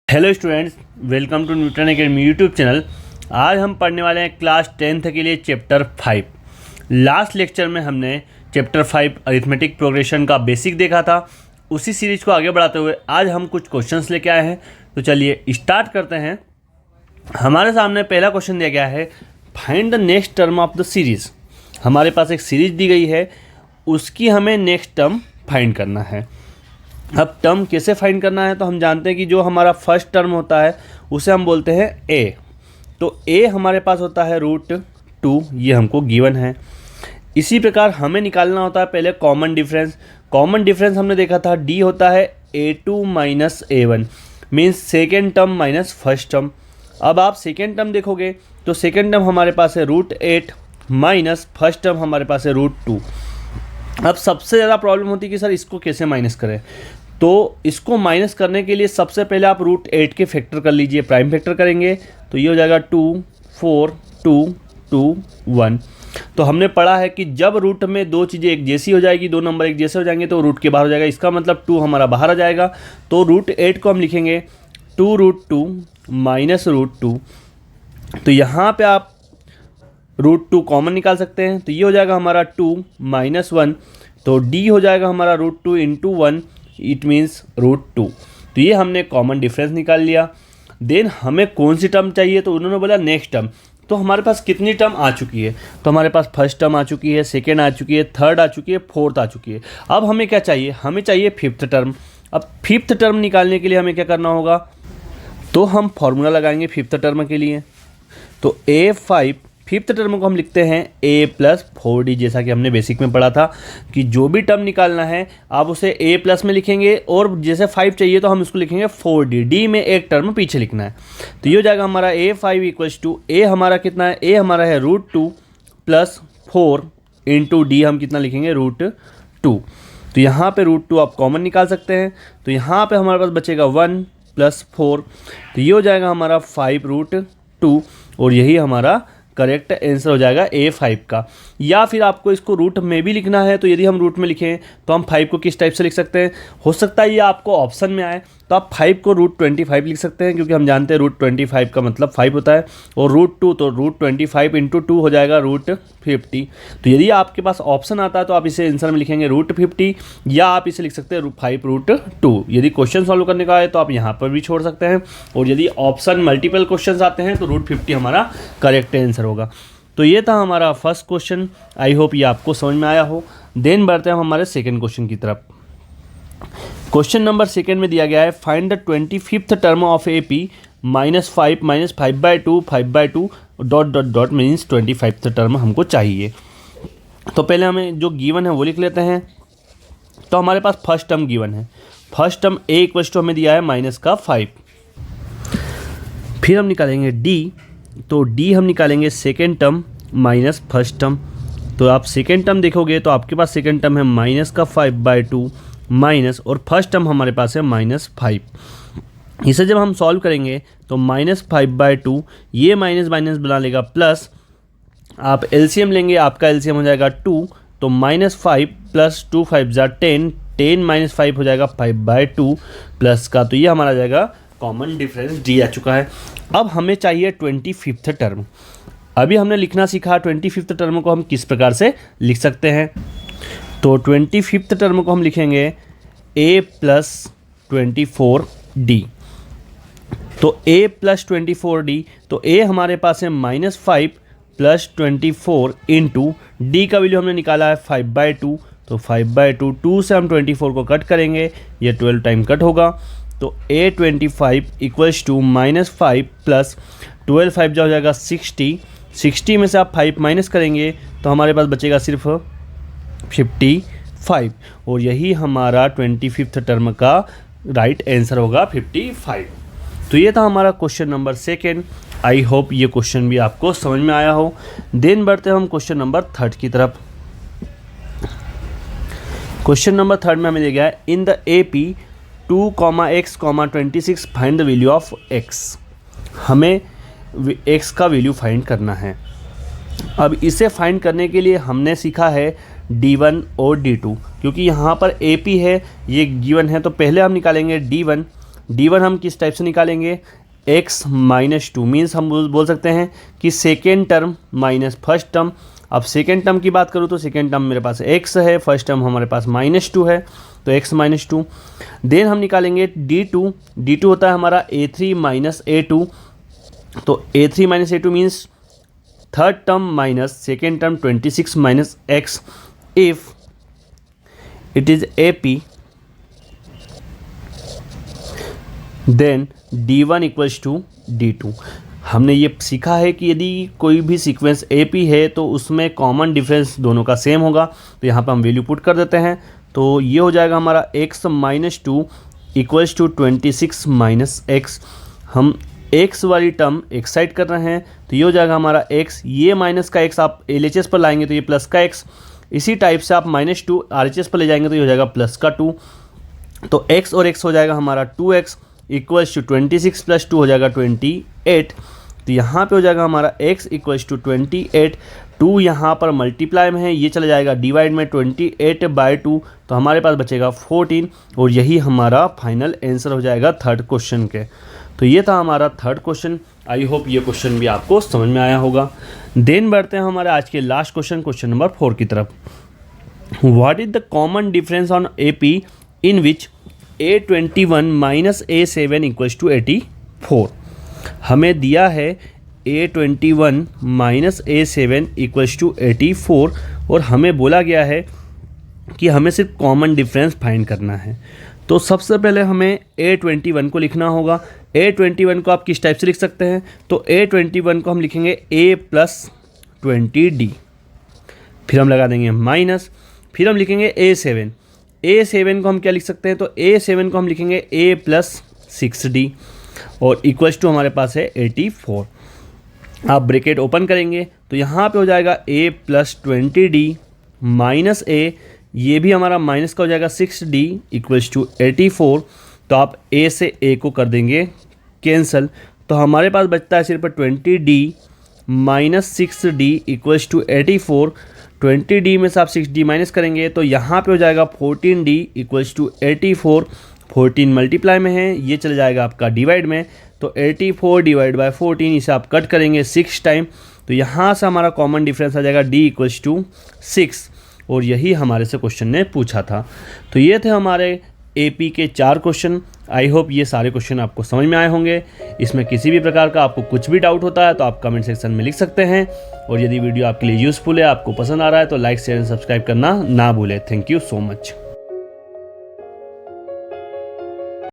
Hello students, welcome to Newton Academy YouTube channel. आज हम पढ़ने वाले हैं क्लास 10th के लिए चैप्टर 5। लास्ट लेक्चर में हमने चैप्टर 5 अरिथमेटिक प्रोग्रेशन का बेसिक देखा था। उसी सीरीज को आगे बढ़ाते हुए आज हम कुछ क्वेश्चंस लेके आए हैं। तो चलिए स्टार्ट करते हैं। हमारे सामने पहला क्वेश्चन दिया गया है, find the next term of the series. हमारे पास एक सीरीज दी गई है, उसकी हमें नेक्स्ट टर्म फाइंड करना है। अब टर्म कैसे फाइंड करना है, तो हम जानते हैं कि जो हमारा फर्स्ट टर्म होता है उसे हम बोलते हैं ए। तो ए हमारे पास होता है √2, ये हमको गिवन है। इसी प्रकार हमें निकालना होता है पहले कॉमन डिफरेंस। कॉमन डिफरेंस हमने देखा था डी होता है A2 minus A1, means second term minus first term. अब आप सेकेंड टर्म देखोगे तो सेकेंड टर्म हमारे पास है √8 माइनस फर्स्ट टर्म हमारे पास है √2। अब सबसे ज़्यादा प्रॉब्लम होती है कि सर इसको कैसे माइनस करें। तो इसको माइनस करने के लिए सबसे पहले आप √8 के फैक्टर कर लीजिए, प्राइम फैक्टर करेंगे तो ये हो जाएगा 2, 4, 2, 2, 1। तो हमने पढ़ा है कि जब रूट में दो चीज़ें एक जैसी हो जाएगी, दो नंबर एक जैसे हो जाएंगे तो रूट के बाहर हो जाएगा। इसका मतलब 2 हमारा बाहर आ जाएगा। तो √8 को हम लिखेंगे 2√2 माइनस √2। तो यहाँ पे आप √2 कॉमन निकाल सकते हैं, तो ये हो जाएगा हमारा 2 माइनस 1। तो डी हो जाएगा हमारा √2 इंटू 1, इट मीन्स √2। तो ये हमने कॉमन डिफरेंस निकाल लिया। देन हमें कौन सी टर्म चाहिए, तो उन्होंने बोला नेक्स्ट टर्म। तो हमारे पास कितनी टर्म आ चुकी है, तो हमारे पास फर्स्ट टर्म आ चुकी है, सेकेंड आ चुकी है, थर्ड आ चुकी है, फोर्थ आ चुकी है। अब हमें क्या चाहिए, हमें चाहिए फिफ्थ टर्म। अब फिफ्थ टर्म निकालने के लिए हमें क्या करना होगा, तो हम फॉर्मूला लगाएंगे फिफ्थ टर्म के लिए। तो A5 फिफ्थ टर्म को हम लिखते हैं A+4D, जैसा कि हमने बेसिक में पढ़ा था कि जो भी टर्म निकालना है आप उसे A+ में लिखेंगे, और जैसे 5 चाहिए तो हम उसको लिखेंगे 4D। डी में एक टर्म पीछे लिखना है। तो ये हो जाएगा हमारा A5 इक्वल्स टू A हमारा कितना है, A हमारा है √2 + 4 इंटू डी हम कितना लिखेंगे √2। तो यहाँ पे √2 आप कॉमन निकाल सकते हैं। तो यहाँ पे हमारे पास बचेगा 1 + 4, तो ये हो जाएगा हमारा 5√2, और यही हमारा करेक्ट आंसर हो जाएगा A5 का। या फिर आपको इसको रूट में भी लिखना है, तो यदि हम रूट में लिखें तो हम 5 को किस टाइप से लिख सकते हैं, हो सकता है ये आपको ऑप्शन में आए, तो आप 5 को √25 लिख सकते हैं, क्योंकि हम जानते हैं √25 का मतलब 5 होता है। और √2 तो √25 इंटू 2 हो जाएगा √50। तो यदि आपके पास ऑप्शन आता है तो आप इसे आंसर में लिखेंगे √50, या आप इसे लिख सकते हैं 5√2। यदि क्वेश्चन सॉल्व करने का है तो आप यहाँ पर भी छोड़ सकते हैं, और यदि ऑप्शन मल्टीपल क्वेश्चन आते हैं तो √50 हमारा करेक्ट आंसर होगा। तो ये था हमारा फर्स्ट क्वेश्चन। आई होप ये आपको समझ में आया हो। देन बढ़ते हैं हम हमारे सेकंड क्वेश्चन की तरफ। क्वेश्चन नंबर सेकंड में दिया गया है, find the 25th term of AP -5 -5/2 5/2 ... means 25th term हमको चाहिए। तो पहले हमें जो गिवन है वो लिख लेते हैं। तो हमारे पास फर्स्ट टर्म गिवन है। First term A equals to हमें दिया है -5। फिर हम निकालेंगे D। तो D हम निकालेंगे second term minus first term. तो आप सेकेंड टर्म देखोगे तो आपके पास सेकेंड टर्म है -5/2 माइनस, और फर्स्ट टर्म हमारे पास है -5। इसे जब हम सॉल्व करेंगे तो -5/2 ये माइनस माइनस बना लेगा प्लस, आप एलसीएम लेंगे, आपका एलसीएम हो जाएगा 2। तो -5 + 2 5 = 10, 10 - 5 हो जाएगा 5/2 प्लस का। तो ये हमारा जाएगा कॉमन डिफरेंस डी आ चुका है। अब हमें चाहिए 25th टर्म। अभी हमने लिखना सीखा 25th टर्म को हम किस प्रकार से लिख सकते हैं। तो 25th टर्म को हम लिखेंगे A+24D। तो A+24D, तो A हमारे पास है -5 + 24 इंटू डी का वैल्यू हमने निकाला है 5/2। तो 5/2, 2 से हम 24 को कट करेंगे, ये 12 टाइम कट होगा। तो A25 इक्वल्स टू -5 + 12 5 जो हो जाएगा 60। 60 में से आप 5 माइनस करेंगे तो हमारे पास बचेगा सिर्फ 55, और यही हमारा 25th टर्म का राइट आंसर होगा 55। तो ये था हमारा question number second. I hope ये क्वेश्चन भी आपको समझ में आया हो। देन बढ़ते हैं हम क्वेश्चन नंबर थर्ड की तरफ। क्वेश्चन नंबर थर्ड में हमें दिया गया है, in the AP 2, x, 26 find the value of x। हमें x का वैल्यू फाइंड करना है। अब इसे फाइंड करने के लिए हमने सीखा है D1 और D2, क्योंकि यहाँ पर AP है, ये गिवन है। तो पहले हम निकालेंगे D1। D1 हम किस टाइप से निकालेंगे, x माइनस 2 मीन्स हम बोल सकते हैं कि second term minus first term. अब सेकेंड टर्म की बात करूँ तो सेकेंड टर्म मेरे पास x है, फर्स्ट टर्म हमारे पास -2 है, तो x माइनस 2। देन हम निकालेंगे D2 होता है हमारा A3 माइनस A2, तो A3 minus A2 means third term minus second term 26 minus x if it is AP, then D1 equals to D2। हमने ये सीखा है कि यदि कोई भी सीक्वेंस AP है तो उसमें कॉमन डिफरेंस दोनों का सेम होगा, तो यहाँ पर हम वैल्यू पुट कर देते हैं। तो ये हो जाएगा हमारा x minus 2 equals to 26 minus x। हम x वाली टर्म एक साइड कर रहे हैं, तो ये हो जाएगा हमारा x, ये माइनस का x आप LHS पर लाएंगे तो ये प्लस का x, इसी टाइप से आप -2 RHS पर ले जाएंगे तो ये हो जाएगा प्लस का 2। तो x और x हो जाएगा हमारा 2x इक्वल्स टू 26 प्लस 2 हो जाएगा 28। तो यहाँ पे हो जाएगा हमारा x इक्वल्स टू 28, 2 यहाँ पर मल्टीप्लाई में है, ये चला जाएगा डिवाइड में 28/2, तो हमारे पास बचेगा 14, और यही हमारा फाइनल आंसर हो जाएगा थर्ड क्वेश्चन के। तो ये था हमारा थर्ड क्वेश्चन। आई होप ये क्वेश्चन भी आपको समझ में आया होगा। देन बढ़ते हैं हमारे आज के लास्ट क्वेश्चन नंबर 4 की तरफ। What is the common difference on AP in which A21 minus A7 equals to 84। हमें दिया है A21 minus A7 equals to 84, और हमें बोला गया है कि हमें सिर्फ कॉमन डिफरेंस फाइंड करना है। तो सबसे पहले हमें A21 को लिखना होगा। A21 को आप किस टाइप से लिख सकते हैं, तो A21 को हम लिखेंगे A प्लस 20D, फिर हम लगा देंगे माइनस, फिर हम लिखेंगे A7 को हम क्या लिख सकते हैं, तो A7 को हम लिखेंगे A प्लस 6D, और इक्वल्स टू हमारे पास है 84। आप ब्रैकेट ओपन करेंगे तो यहाँ पे हो जाएगा A plus 20D minus A, ये भी हमारा माइनस का हो जाएगा 6D इक्वल्स टू 84। तो आप A से A को कर देंगे कैंसिल, तो हमारे पास बचता है सिर्फ 20D minus 6D equals to 84। 20D में से आप 6D माइनस करेंगे तो यहाँ पे हो जाएगा 14D इक्वल्स टू 84। 14 मल्टीप्लाई में है, ये चला जाएगा आपका डिवाइड में, तो 84 डिवाइड बाय 14, इसे आप कट करेंगे 6 टाइम, तो यहाँ से हमारा कॉमन डिफरेंस आ जाएगा D इक्वल्स टू 6, और यही हमारे से क्वेश्चन ने पूछा था। तो ये थे हमारे AP के 4 क्वेश्चन। आई होप ये सारे क्वेश्चन आपको समझ में आए होंगे। इसमें किसी भी प्रकार का आपको कुछ भी डाउट होता है तो आप कमेंट सेक्शन में लिख सकते हैं, और यदि वीडियो आपके लिए यूज़फुल है, आपको पसंद आ रहा है, तो लाइक शेयर एंड सब्सक्राइब करना ना भूलें। Thank you so much.